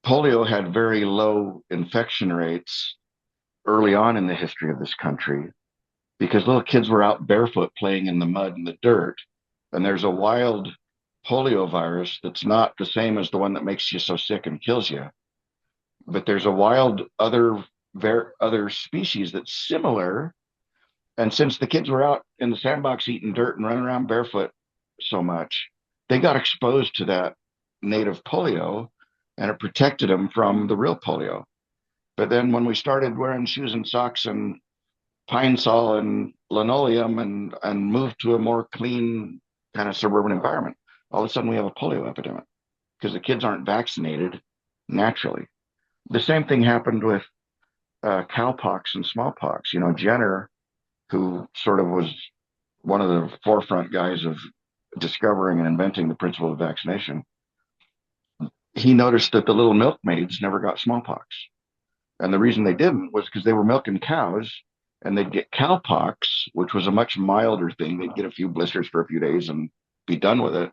Polio had very low infection rates early on in the history of this country because little kids were out barefoot playing in the mud and the dirt. And there's a wild polio virus that's not the same as the one that makes you so sick and kills you. But there's a wild other species that's similar. And since the kids were out in the sandbox eating dirt and running around barefoot so much, they got exposed to that native polio and it protected them from the real polio. But then when we started wearing shoes and socks and pine sol and linoleum and moved to a more clean kind of suburban environment, all of a sudden we have a polio epidemic because the kids aren't vaccinated naturally. The same thing happened with cowpox and smallpox. Jenner, who sort of was one of the forefront guys of discovering and inventing the principle of vaccination, he noticed that the little milkmaids never got smallpox. And the reason they didn't was because they were milking cows and they'd get cowpox, which was a much milder thing. They'd get a few blisters for a few days and be done with it.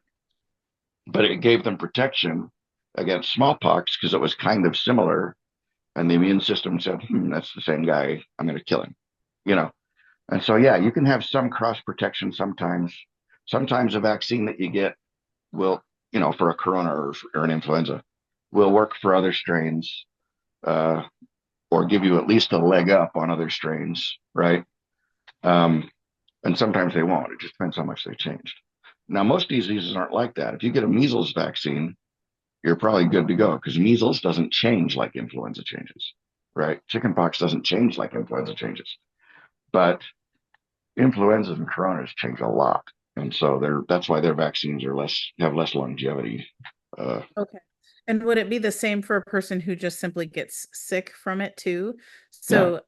But it gave them protection against smallpox because it was kind of similar. And the immune system said, that's the same guy. I'm going to kill him, you know? And so, yeah, you can have some cross protection sometimes. Sometimes a vaccine that you get will, for a corona or an influenza, will work for other strains, or give you at least a leg up on other strains, right? And sometimes they won't. It just depends how much they changed. Now, most diseases aren't like that. If you get a measles vaccine, you're probably good to go because measles doesn't change like influenza changes, right? Chickenpox doesn't change like influenza changes, but influenzas and coronas change a lot, and so that's why their vaccines have less longevity. Okay. And would it be the same for a person who just simply gets sick from it too? Yeah,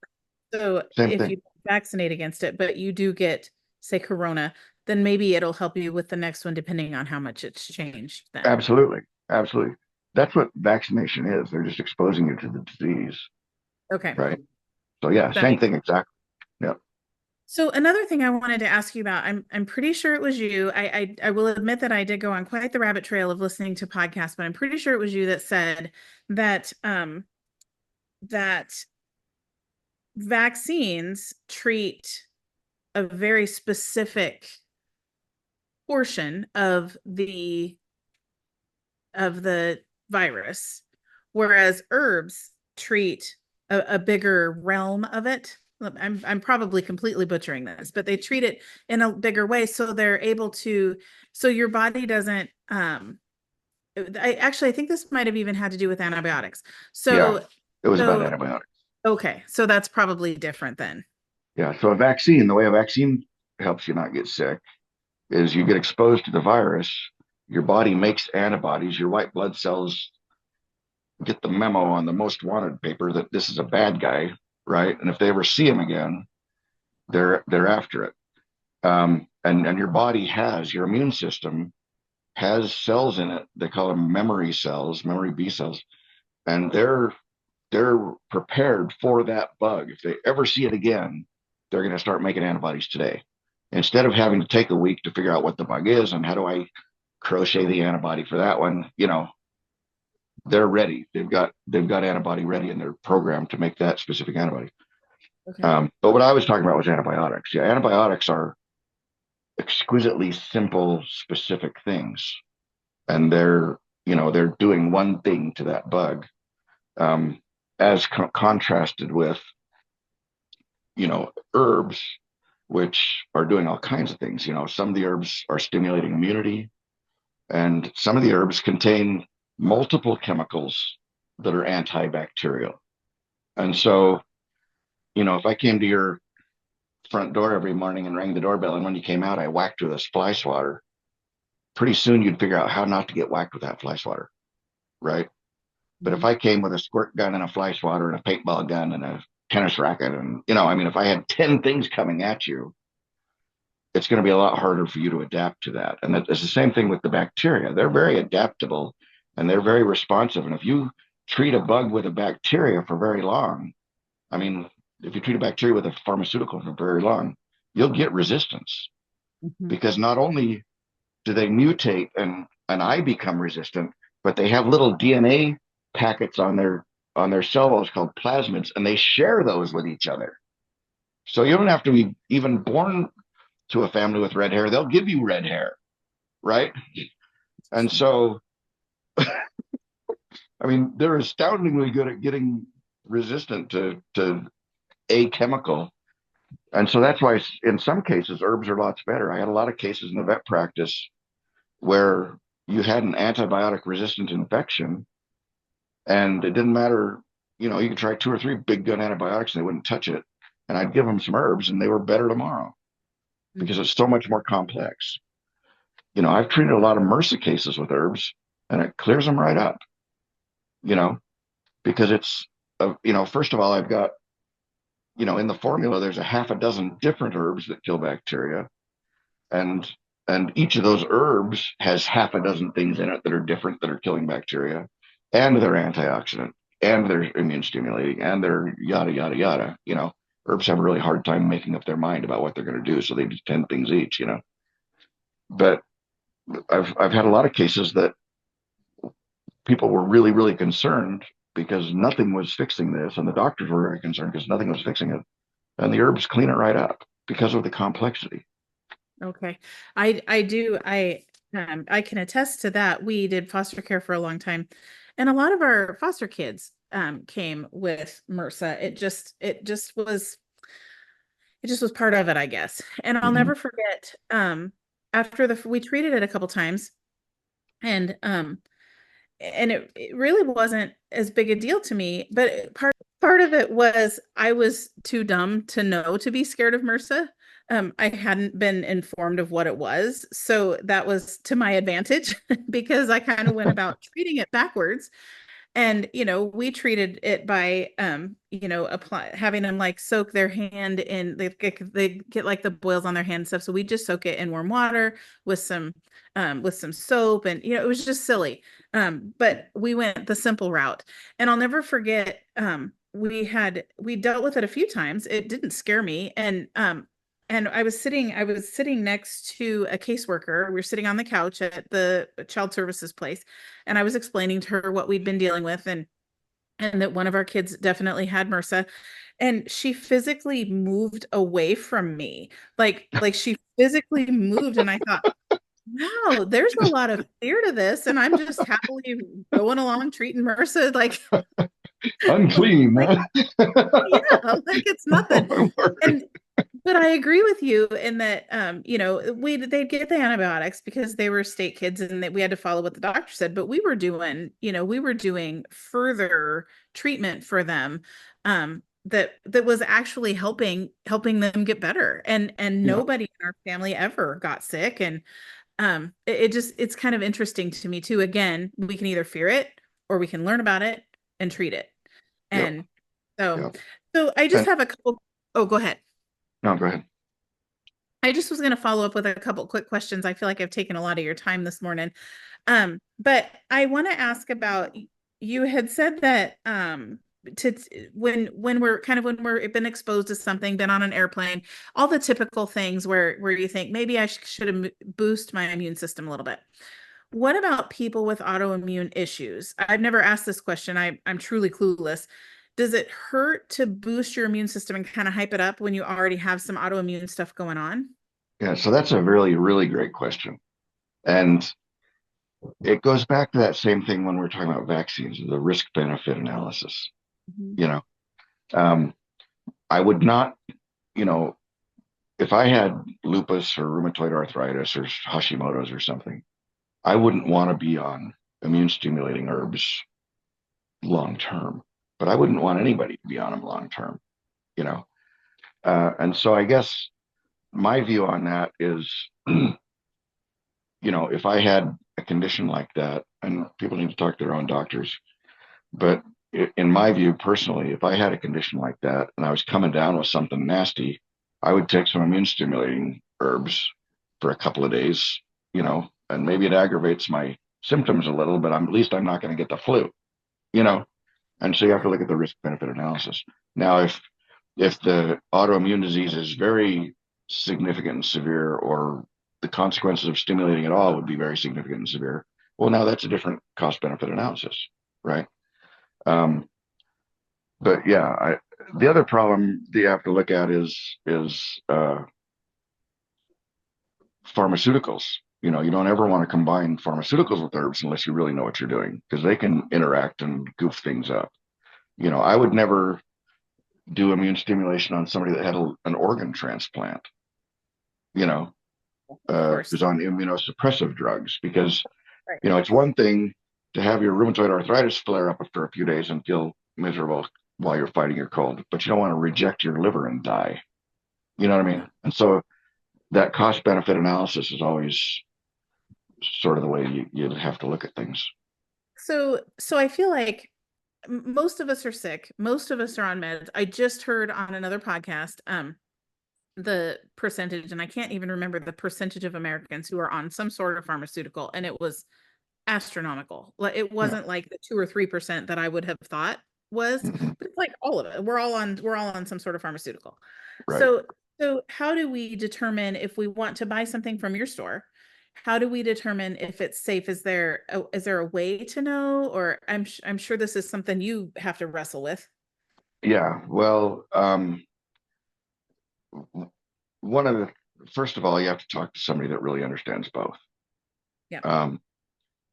So same if thing. you vaccinate against it, but you do get, say, corona, then maybe it'll help you with the next one, depending on how much it's changed then. Absolutely, absolutely. That's what vaccination is. They're just exposing you to the disease, Okay. right? So yeah, That same makes thing exactly. Yeah. So another thing I wanted to ask you about, I'm pretty sure it was you. I will admit that I did go on quite the rabbit trail of listening to podcasts, but I'm pretty sure it was you that said that that vaccines treat a very specific portion of the virus, whereas herbs treat a bigger realm of it. I'm probably completely butchering this, but they treat it in a bigger way, so they're able to, so your body doesn't. I think this might have even had to do with antibiotics. Yeah, So, it was about so antibiotics. okay, so that's probably different then. Yeah, so a vaccine, the way a vaccine helps you not get sick is you get exposed to the virus, your body makes antibodies, your white blood cells get the memo on the most wanted paper that this is a bad guy, right? And if they ever see him again, they're after it. And your body has your immune system has cells in it. They call them memory cells, memory B cells, and they're prepared for that bug. If they ever see it again, they're going to start making antibodies today. Instead of having to take a week to figure out what the bug is and how do I crochet the antibody for that one, they're ready. They've got antibody ready and they're programmed to make that specific antibody. Okay. But what I was talking about was antibiotics. Yeah, antibiotics are exquisitely simple, specific things, and they're doing one thing to that bug, um, as contrasted with herbs, which are doing all kinds of things. Some of the herbs are stimulating immunity, and some of the herbs contain multiple chemicals that are antibacterial. And so, if I came to your front door every morning and rang the doorbell, and when you came out, I whacked with a fly swatter, pretty soon you'd figure out how not to get whacked with that fly swatter, right? But if Mhm. I came with a squirt gun and a fly swatter and a paintball gun and a tennis racket, and I mean, if I had 10 things coming at you, it's going to be a lot harder for you to adapt to that. And it's the same thing with the bacteria. They're very adaptable and they're very responsive. And if you treat a bug with a bacteria for very long, I mean, if you treat a bacteria with a pharmaceutical for very long, you'll get resistance, Mhm. because not only do they mutate and I become resistant, but they have little DNA packets on their cell walls called plasmids, and they share those with each other. So you don't have to be even born to a family with red hair; they'll give you red hair, right? And so, I mean, they're astoundingly good at getting resistant to a chemical, and so that's why in some cases herbs are lots better. I had a lot of cases in the vet practice where you had an antibiotic resistant infection, and it didn't matter. You could try two or three big gun antibiotics and they wouldn't touch it. And I'd give them some herbs and they were better tomorrow because Mhm. it's so much more complex. I've treated a lot of MRSA cases with herbs and it clears them right up, you know, because first of all, I've got, in the formula, there's a half a dozen different herbs that kill bacteria. And each of those herbs has half a dozen things in it that are different, that are killing bacteria, and they're antioxidant, and they're immune stimulating, and they're yada yada yada. Herbs have a really hard time making up their mind about what they're going to do, so they do 10 things each. But I've had a lot of cases that people were really really concerned because nothing was fixing this, and the doctors were very concerned because nothing was fixing it, and the herbs clean it right up because of the complexity. Okay. I can attest to that. We did foster care for a long time, and a lot of our foster kids came with MRSA. It just was part of it, I guess. And I'll Mm-hmm. never forget after the we treated it a couple times, and it really wasn't as big a deal to me, but part of it was I was too dumb to know to be scared of MRSA. I hadn't been informed of what it was, so that was to my advantage because I kind of went about treating it backwards. And we treated it by apply having them like soak their hand in, they get like the boils on their hand and stuff, so we just soak it in warm water with some soap, and it was just silly. But we went the simple route, and I'll never forget, we dealt with it a few times. It didn't scare me, and and I was sitting next to a caseworker. We were sitting on the couch at the child services place, and I was explaining to her what we'd been dealing with, and that one of our kids definitely had MRSA. And she physically moved away from me. Like she physically moved, and I thought, wow, there's a lot of fear to this. And I'm just happily going along treating MRSA Unclean, like huh? yeah, like it's Oh nothing. my word. And but I agree with you in that they'd get the antibiotics because they were state kids and that we had to follow what the doctor said, but we were doing further treatment for them that was actually helping them get better. And Yeah, nobody in our family ever got sick. And it's kind of interesting to me too. Again, we can either fear it or we can learn about it and treat it. yep, And so yep. so I just And have a couple. Oh, go ahead. no, go ahead. I just was going to follow up with a couple quick questions. I feel like I've taken a lot of your time this morning. But I want to ask about, you had said that to when we're been exposed to something, been on an airplane, all the typical things where you think maybe I should have boost my immune system a little bit. What about people with autoimmune issues? I've never asked this question. I'm truly clueless. Does it hurt to boost your immune system and kind of hype it up when you already have some autoimmune stuff going on? Yeah, so that's a really, really great question. And it goes back to that same thing when we're talking about vaccines, the risk benefit analysis. Mhm. You know, um, I would not, you know, if I had lupus or rheumatoid arthritis or Hashimoto's or something, I wouldn't want to be on immune stimulating herbs long term, but I wouldn't want anybody to be on them long term, you know. And so I guess my view on that is, if I had a condition like that, and people need to talk to their own doctors, but in my view, personally, if I had a condition like that and I was coming down with something nasty, I would take some immune stimulating herbs for a couple of days, and maybe it aggravates my symptoms a little, but at least I'm not going to get the flu, you know. And so you have to look at the risk benefit analysis. Now, if the autoimmune disease is very significant and severe, or the consequences of stimulating it all would be very significant and severe, well, now that's a different cost benefit analysis, right? Um, but yeah, the other problem that you have to look at is pharmaceuticals. You don't ever want to combine pharmaceuticals with herbs unless you really know what you're doing, because they can interact and goof things up. I would never do immune stimulation on somebody that had an organ transplant, you know, Of course. who's on immunosuppressive drugs, because, Right. it's one thing to have your rheumatoid arthritis flare up after a few days and feel miserable while you're fighting your cold, but you don't want to reject your liver and die. You know what I mean? Yeah. And so that cost benefit analysis is always sort of the way you have to look at things. So I feel like most of us are sick. Most of us are on meds. I just heard on another podcast, the percentage, and I can't even remember the percentage of Americans who are on some sort of pharmaceutical, and it was astronomical. Like it Yeah. wasn't like the 2 or 3% that I would have thought was, Mhm. but it's like all of it. We're all on some sort of pharmaceutical. Right. So how do we determine if we want to buy something from your store? How do we determine if it's safe? Is there a way to know? Or I'm sure this is something you have to wrestle with. Yeah. Well, one of the first of all, you have to talk to somebody that really understands both. Yeah. Um,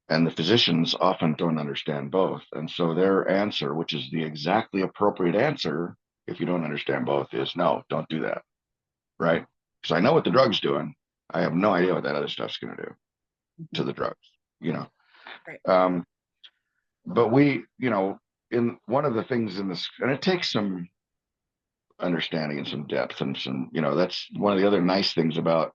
and the physicians often don't understand both. And so their answer, which is the exactly appropriate answer, if you don't understand both, is no, don't do that. Right. Because I know what the drug's doing. I have no idea what that other stuff's going to do to Mhm. the drugs, you know. Right. Um, but in one of the things in this, and it takes some understanding and some depth and some, that's one of the other nice things about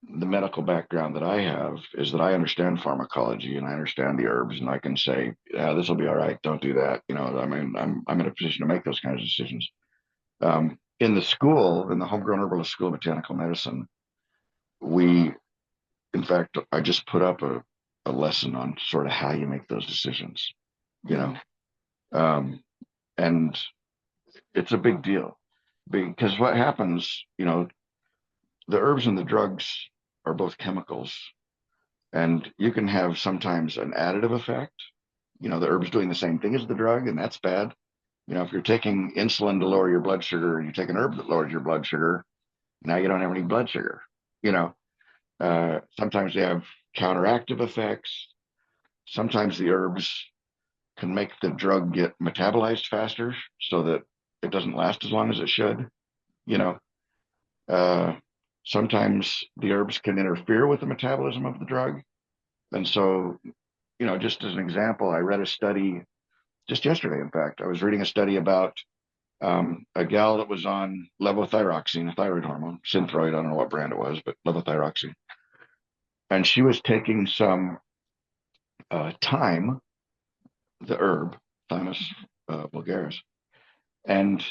the medical background that I have, is that I understand pharmacology and I understand the herbs, and I can say, yeah, this will be all right. Don't do that. I mean, I'm in a position to make those kinds of decisions. In the Homegrown Herbalist School of Botanical Medicine, we, in fact, I just put up a lesson on sort of how you make those decisions, you know, Mm. and it's a big deal, because what happens, the herbs and the drugs are both chemicals, and you can have sometimes an additive effect. The herb's doing the same thing as the drug, and that's bad. If you're taking insulin to lower your blood sugar and you take an herb that lowers your blood sugar, now you don't have any blood sugar. You know, Sometimes they have counteractive effects. Sometimes the herbs can make the drug get metabolized faster so that it doesn't last as long as it should. You know, uh, Sometimes the herbs can interfere with the metabolism of the drug. And so, just as an example, I read a study just yesterday. In fact, I was reading a study about a gal that was on levothyroxine, a thyroid hormone, Synthroid. I don't know what brand it was, but levothyroxine. And she was taking some thyme, the herb, Thymus vulgaris, and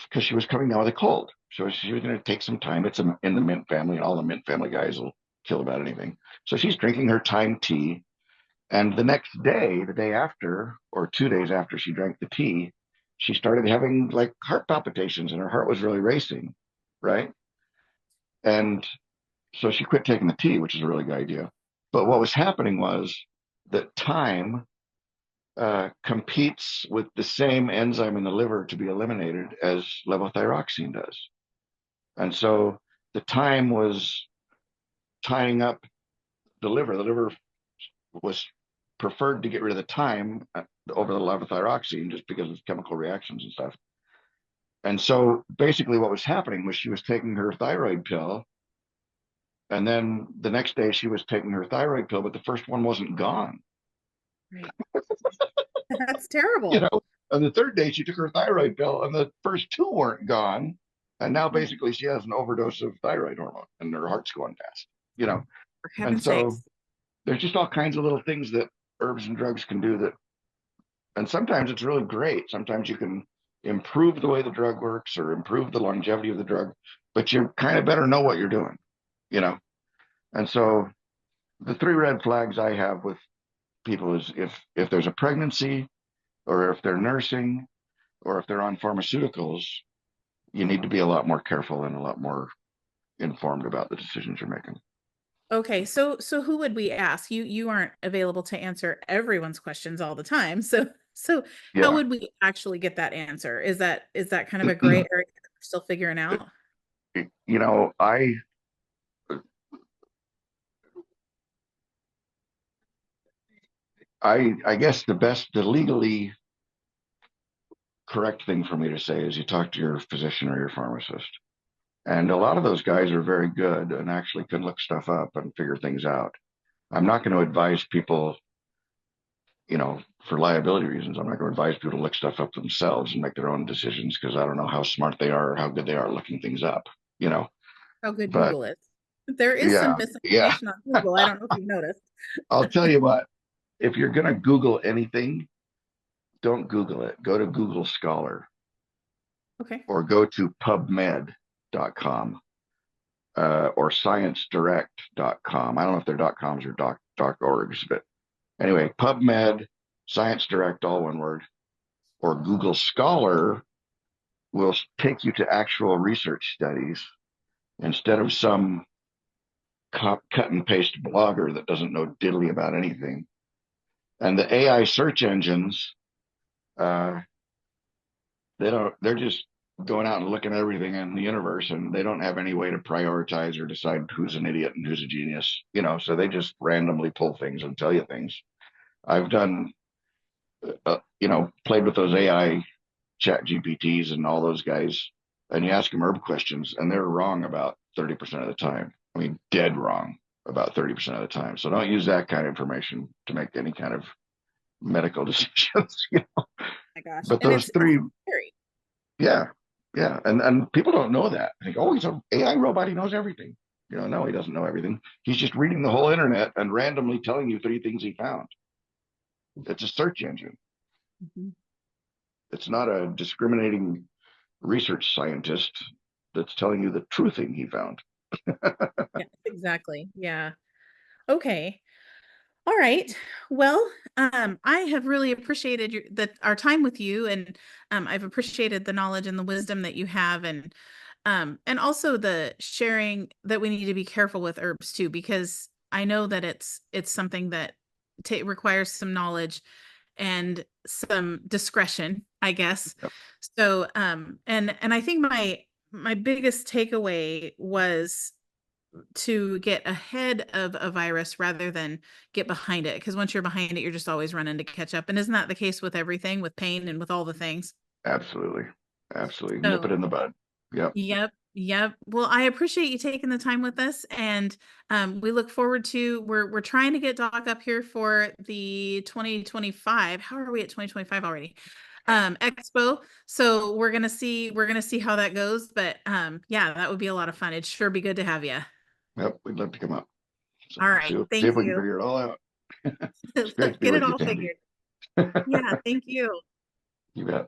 because she was coming down with a cold. So she was going to take some time. It's in the mint family, and all the mint family guys will kill about anything. So she's drinking her thyme tea. And the next day, the day after, or 2 days after she drank the tea, she started having like heart palpitations and her heart was really racing. Right. And so she quit taking the tea, which is a really good idea. But what was happening was that thyme competes with the same enzyme in the liver to be eliminated as levothyroxine does. And so the thyme was tying up the liver. The liver was preferred to get rid of the thyme over the levothyroxine just because of chemical reactions and stuff. And so basically what was happening was she was taking her thyroid pill, and then the next day she was taking her thyroid pill, but the first one wasn't gone. Right. That's You terrible. know, on the third day she took her thyroid pill, and the first two weren't gone. And now Oh, basically she has an overdose of thyroid hormone, and her heart's going fast. You know, for and heaven's so sakes. there's just all kinds of little things that herbs and drugs can do that, and sometimes it's really great. Sometimes you can improve the way the drug works or improve the longevity of the drug, but you kind of better know what you're doing, you know. And so the three red flags I have with people is if there's a pregnancy, or if they're nursing, or if they're on pharmaceuticals, you need to be a lot more careful and a lot more informed about the decisions you're making. Okay, so who would we ask? You aren't available to answer everyone's questions all the time. So how Yeah. would we actually get that answer? Is that kind of a gray area that we're still figuring out? you know, I guess the legally correct thing for me to say is you talk to your physician or your pharmacist. And a lot of those guys are very good and actually can look stuff up and figure things out. I'm not going to advise people, for liability reasons. I'm not going to advise people to look stuff up themselves and make their own decisions because I don't know how smart they are or how good they are looking things up, you know. How good But Google is. There is some yeah, yeah, misinformation on Google. I don't know if you've noticed. I'll tell you what, if you're going to Google anything, don't Google it. Go to Google Scholar Okay. or go to pubmed.com or sciencedirect.com. I don't know if they're .coms or .orgs, but anyway, PubMed, Science Direct, all one word, or Google Scholar will take you to actual research studies instead of some cut and paste blogger that doesn't know diddly about anything. And the AI search engines, uh, they're just going out and looking at everything in the universe, and they don't have any way to prioritize or decide who's an idiot and who's a genius, so they just randomly pull things and tell you things. I've done, played with those AI chat GPTs and all those guys, and you ask them herb questions, and they're wrong about 30% of the time. I mean, dead wrong about 30% of the time. So don't use that kind of information to make any kind of medical decisions. My gosh. But And those it's three, scary. yeah, yeah, and people don't know that. I think, oh, he's an AI robot. He knows everything. No, he doesn't know everything. He's just reading the whole internet and randomly telling you three things he found. It's a search engine. Mhm. It's not a discriminating research scientist that's telling you the true thing he found. Yeah, exactly. Yeah. Okay. All right. Well, I have really appreciated our time with you, and I've appreciated the knowledge and the wisdom that you have, and And also the sharing that we need to be careful with herbs too, because I know that it's something that requires some knowledge and some discretion, I guess. Yep. So, and I think my biggest takeaway was to get ahead of a virus rather than get behind it. Because once you're behind it, you're just always running to catch up. And isn't that the case with everything, with pain and with all the things? Absolutely. Absolutely. Nip it So, in the bud. Yep. yep, yep. Well, I appreciate you taking the time with us, and we look forward to we're trying to get Doc up here for the 2025. How are we at 2025 already? Expo. So we're gonna see how that goes. But yeah, that would be a lot of fun. It'd sure be good to have you. Yep. We'd love to come up. So All see, right. see Thank if we can you. figure it all out. It's great Let's to be get it with you, all Tammy. figured. Yeah, thank you. You bet.